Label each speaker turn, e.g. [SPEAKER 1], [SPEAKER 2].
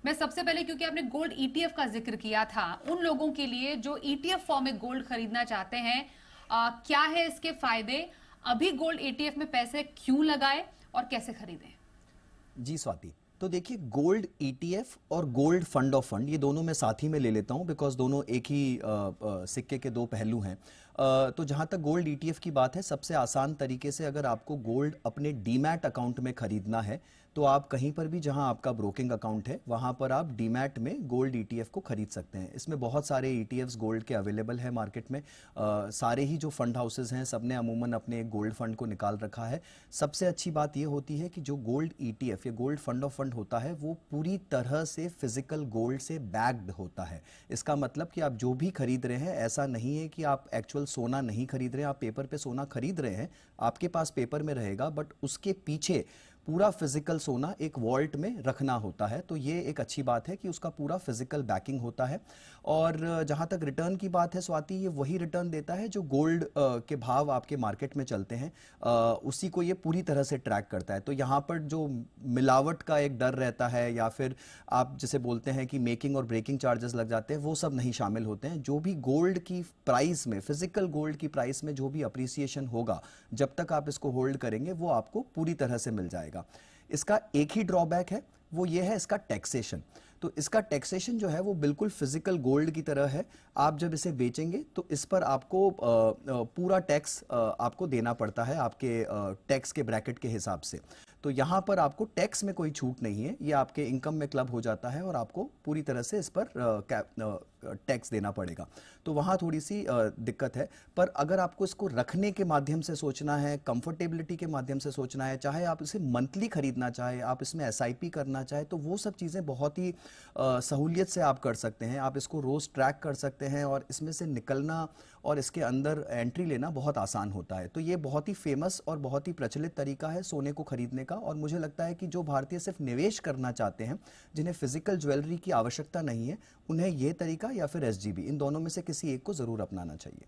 [SPEAKER 1] मैं सबसे पहले, क्योंकि आपने गोल्ड ईटीएफ का जिक्र किया था, उन लोगों के लिए जो ईटीएफ फॉर्म में गोल्ड खरीदना चाहते हैं, क्या है इसके फायदे, अभी गोल्ड ईटीएफ में पैसे क्यों लगाए और कैसे खरीदें?
[SPEAKER 2] जी स्वाति, तो देखिए गोल्ड ईटीएफ और गोल्ड फंड ऑफ फंड ये दोनों मैं साथ ही में ले लेता हूं बिकॉज दोनों एक ही सिक्के के दो पहलू हैं। तो जहां तक गोल्ड ईटीएफ की बात है, सबसे आसान तरीके से अगर आपको गोल्ड अपने डीमैट अकाउंट में खरीदना है तो आप कहीं पर भी जहां आपका ब्रोकिंग अकाउंट है वहां पर आप डीमैट में गोल्ड ईटीएफ को खरीद सकते हैं। इसमें बहुत सारे ईटीएफ्स गोल्ड के अवेलेबल है मार्केट में। सारे ही जो फंड हाउसेज हैं सबने अमूमन अपने एक गोल्ड फंड को निकाल रखा है। सबसे अच्छी बात यह होती है कि जो गोल्ड ईटीएफ या गोल्ड फंड ऑफ फंड होता है वो पूरी तरह से फिजिकल गोल्ड से बैक्ड होता है। इसका मतलब कि आप जो भी खरीद रहे हैं, ऐसा नहीं है कि आप एक्चुअल सोना नहीं खरीद रहे हैं, आप पेपर पे सोना खरीद रहे हैं, आपके पास पेपर में रहेगा, बट उसके पीछे पूरा फिजिकल सोना एक वॉल्ट में रखना होता है। तो ये एक अच्छी बात है कि उसका पूरा फिजिकल बैकिंग होता है। और जहां तक रिटर्न की बात है स्वाति, ये वही रिटर्न देता है जो गोल्ड के भाव आपके मार्केट में चलते हैं, उसी को ये पूरी तरह से ट्रैक करता है। तो यहाँ पर जो मिलावट का एक डर रहता है या फिर आप जिसे बोलते हैं कि मेकिंग और ब्रेकिंग चार्जेस लग जाते हैं, वो सब नहीं शामिल होते हैं। जो भी गोल्ड की प्राइस में, फिजिकल गोल्ड की प्राइस में जो भी अप्रिसिएशन होगा, जब तक आप इसको होल्ड करेंगे वो आपको पूरी तरह से मिल जाएगा। इसका एक ही ड्रॉबैक है, वो ये है इसका टैक्सेशन। तो इसका टैक्सेशन जो है वो बिल्कुल फिजिकल गोल्ड की तरह है। आप जब इसे बेचेंगे तो इस पर आपको पूरा टैक्स आपको देना पड़ता है आपके टैक्स के ब्रैकेट के हिसाब से। तो यहां पर आपको टैक्स में कोई छूट नहीं है, ये आपके इनकम में क्लब हो जाता है और आपको पूरी तरह से इस पर टैक्स देना पड़ेगा। तो वहां थोड़ी सी दिक्कत है। पर अगर आपको इसको रखने के माध्यम से सोचना है, कंफर्टेबिलिटी के माध्यम से सोचना है, चाहे आप इसे मंथली खरीदना चाहे, आप इसमें एसआईपी करना चाहे, तो वो सब चीजें बहुत ही सहूलियत से आप कर सकते हैं। आप इसको रोज ट्रैक कर सकते हैं और इसमें से निकलना और इसके अंदर एंट्री लेना बहुत आसान होता है। तो ये बहुत ही फेमस और बहुत ही प्रचलित तरीका है सोने को खरीदने का। और मुझे लगता है कि जो भारतीय सिर्फ निवेश करना चाहते हैं, जिन्हें फिजिकल ज्वेलरी की आवश्यकता नहीं है, उन्हें यह तरीका या फिर एसजीबी, इन दोनों में से किसी एक को जरूर अपनाना चाहिए।